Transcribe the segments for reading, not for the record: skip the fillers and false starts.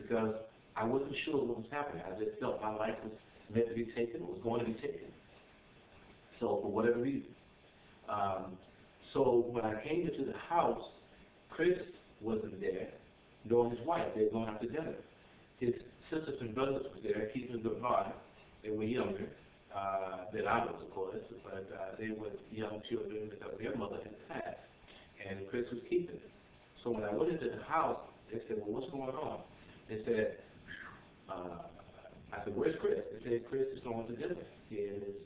because I wasn't sure what was happening. I just felt my life was meant to be taken, it was going to be taken. So for whatever reason. So when I came into the house, Chris wasn't there, nor his wife. They were going out to dinner. His sisters and brothers were there, keeping good bond. They were younger than I was, of course, but they were young children because their mother had passed, and Chris was keeping it. So when I went into the house, they said, well, what's going on? They said, I said, where's Chris? They said, Chris is going to dinner. He and his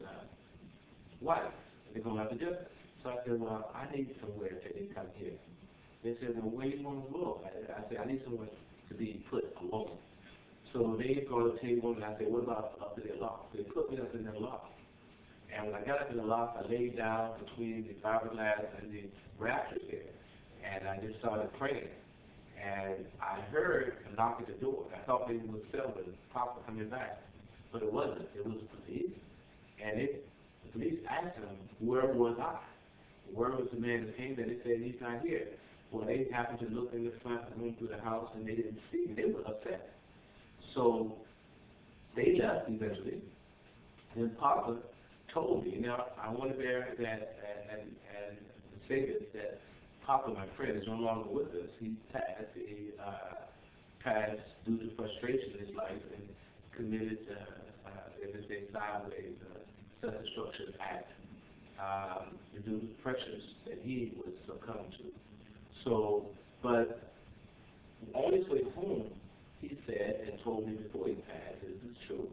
wife, they're going out to dinner. So I said, well, I need somewhere to come here. They said, well, where do you want to go? I said, I need somewhere to be put alone. So they brought a table, and I said, what about up in the loft? They put me up in the loft. And when I got up in the loft, I laid down between the fiberglass and the rafters there. And I just started praying. And I heard a knock at the door. I thought maybe it was Selma, the papa coming back. But it wasn't. It was the police. And the police asked him, where was I? Where was the man that came there? They said, he's not here. Well, they happened to look in the front room through the house, and they didn't see him. They were upset. So they left eventually. Then Papa told me, now I want to bear that and say this, that Papa, my friend, is no longer with us. He passed. He passed due to frustration in his life and committed, as they say, sideways, self-destruction act due to the pressures that he was succumbed to. So, but on his way home, he said and told me before he passed, this is true,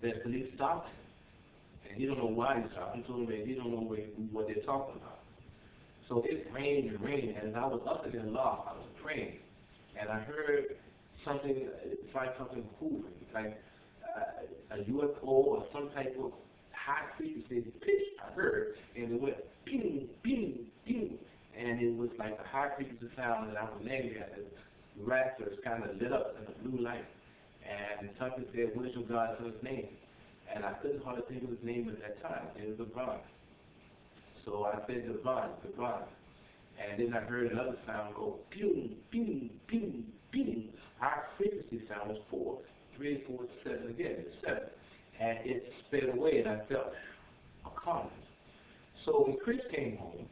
that police stopped him. And he don't know why he stopped him. He told me that he don't know what they're talking about. So it rained and rained, and I was up in the loft, I was praying, and I heard something, it's like something moving, like a UFO or some type of high frequency pitch I heard, and it went ping, ping, ping, and it was like a high frequency sound, and I was laying there, and the rafters kind of lit up in a blue light, and something said, what is your Godson's name? And I couldn't hardly think of his name at that time. It was Devon. So I said Devon, Devon. And then I heard another sound go, pew, pew, pew, pew. Our frequency sound was 4, 3, 4, 7 again, 7. And it sped away, and I felt a calmness. So when Chris came home,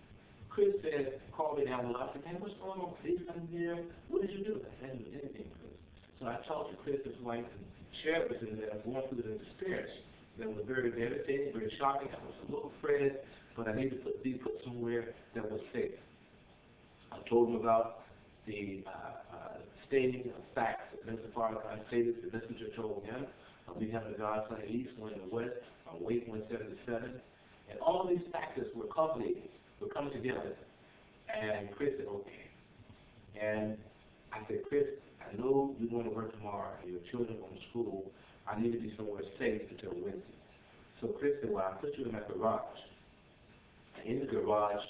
Chris said, called me down the line. I said, man, what's going on? Please come here. What did you do? I didn't do anything, Chris. So I talked to Chris, his wife, and shared with him that I was going through an experience that was very devastating, very shocking. I was a little afraid, but I needed to be put somewhere that was safe. I told him about the stating of facts that Mr. Farrakhan stated, the messenger told him. We have the Godson in the east, one in the west, on Wake 177. And all of these factors were culminating, were coming together. And Chris said, okay. And I said, Chris, I know you're going to work tomorrow, your children are going to school. I need to be somewhere safe until Wednesday. So Chris said, well, I'll put you in my garage. And in the garage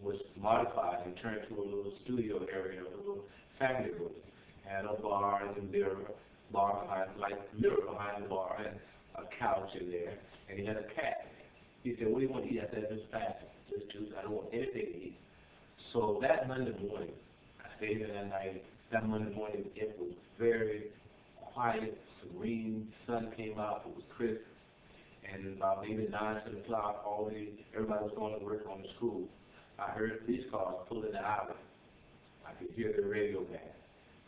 was modified and turned to a little studio area, a little family room. Had a bar and a mirror, bar behind, like mirror behind the bar, and a couch in there, and he had a cat. He said, what do you want to eat? I said, just fast, just juice. I don't want anything to eat. So that Monday morning, I stayed there that night. That Monday morning, it was very quiet, serene. Sun came out, it was crisp. And about maybe 9, 10 o'clock, everybody was going to work on the school. I heard police cars pulling the alley. I could hear the radio back.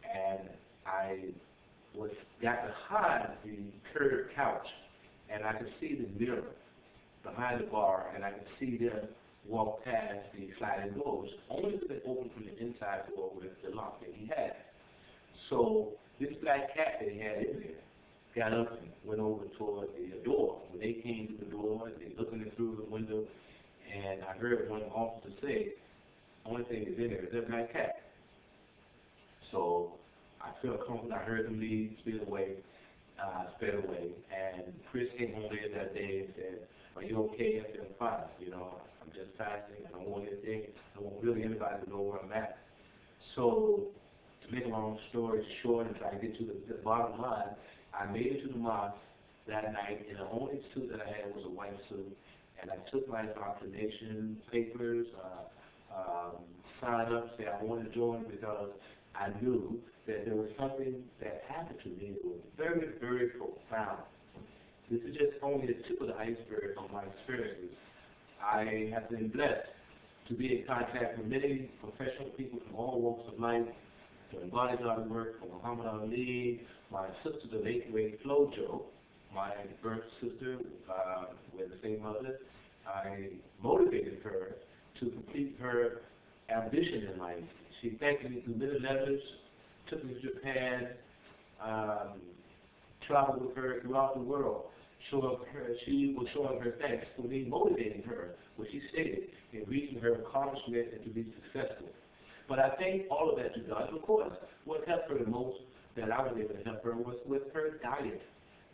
And I got behind the curved couch, and I could see the mirror behind the bar, and I could see them walk past the sliding doors, only to be open from the inside door with the lock that he had. So this black cat that he had in there got up and went over toward the door. When they came to the door, they looking through the window, and I heard one officer say, only thing that's in there is that black cat. So I felt comfortable. I heard them leave, sped away, and Chris came home later that day and said, are you okay? I said, I'm fine. You know, I'm just fasting. I don't want anything. I don't want really anybody to know where I'm at. So to make a long story short and try to get to the bottom line, I made it to the mosque that night, and the only suit that I had was a white suit. And I took my indoctrination papers, signed up, said I wanted to join because I knew that there was something that happened to me that was very, very profound. This is just only the tip of the iceberg of my experiences. I have been blessed to be in contact with many professional people from all walks of life, from bodyguard work, from Muhammad Ali, my sister, the late great Flojo, my birth sister, with the same mother. I motivated her to complete her ambition in life. She thanked me through many letters, took me to Japan, traveled with her throughout the world. She was showing her thanks for me motivating her, what she stated, in reaching her accomplishment and to be successful. But I thank all of that to God. Of course, what helped her the most that I was able to help her was with her diet,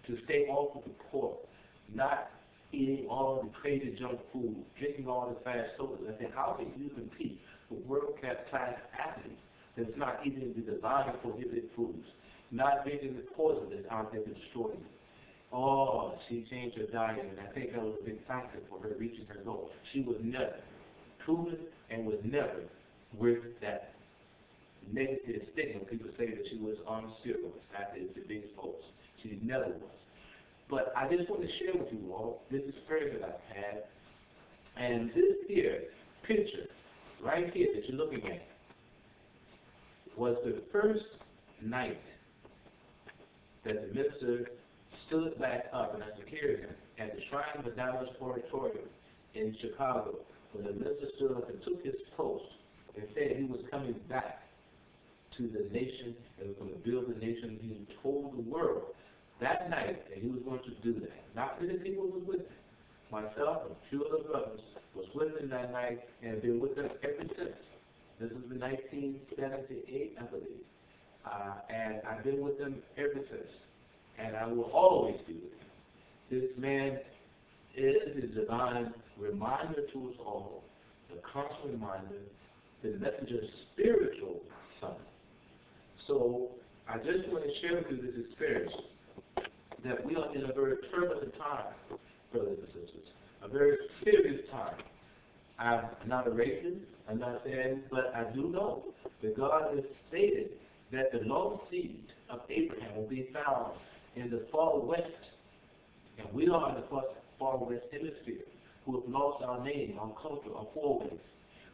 to stay off of the pork, not eating all the crazy junk food, drinking all the fast sodas. I said, how can you compete with world-class athletes that's not eating the divine prohibited foods, not drinking the poison that's out there to destroy you? Oh, she changed her diet, and I think that was a big factor for her reaching her goal. She was never proven and was never with that negative stigma. People say that she was on steroids. That is the biggest hoax. She never was. But I just want to share with you all this experience that I've had. And this here picture, right here that you're looking at, was the first night that the minister stood back up, and I secured him at the Shrine of the Dallas Auditorium in Chicago, when the minister stood up and took his post and said he was coming back to the nation and was going to build the nation. He told the world that night that he was going to do that. Not many people was with him. Myself and a few other brothers was with him that night and have been with him ever since. This was in 1978, I believe. And I've been with him ever since. And I will always be with him. This man is a divine reminder to us all, the constant reminder, the messenger spiritual son. So I just want to share with you this experience, that we are in a very turbulent time, brothers and sisters, a very serious time. I'm not a racist, I'm not saying, but I do know that God has stated that the lost seed of Abraham will be found in the far west, and we are in the far west hemisphere who have lost our name, our culture, our foreways.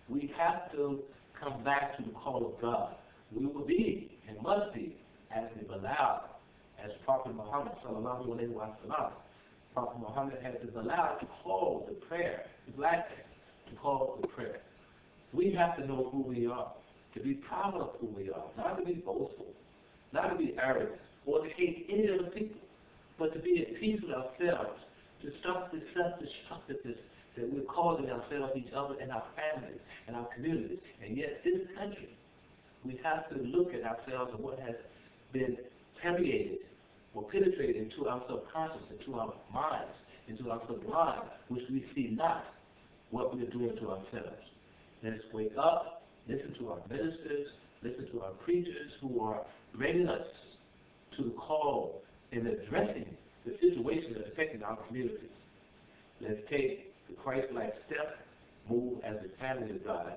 We have to come back to the call of God. We will be and must be as the Bilal, as Prophet Muhammad sallallahu alaihi wasallam. Prophet Muhammad had the Bilal to call the prayer, the black man to call the prayer. We have to know who we are, to be proud of who we are, not to be boastful, not to be arrogant, or to hate any other people, but to be at peace with ourselves, to stop this self-destructiveness that we're causing ourselves, each other, and our families, and our communities. And yet, this country, we have to look at ourselves and what has been permeated or penetrated into our subconscious, into our minds, into our sublime, which we see not what we are doing to ourselves. Let's wake up, listen to our ministers, listen to our preachers who are bringing us to the call in addressing the situation that's affecting our communities. Let's take the Christ-like step, move as the family of God.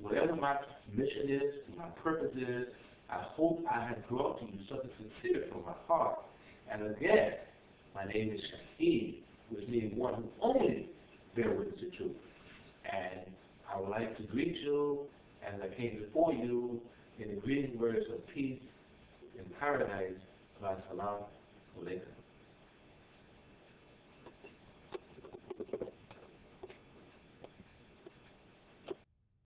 Whatever my mission is, my purpose is, I hope I have brought to you something sincere from my heart. And again, my name is Shaheed, which means one who only bear witness to truth. And I would like to greet you as I came before you in the greeting words of peace in paradise. Salam alaikum.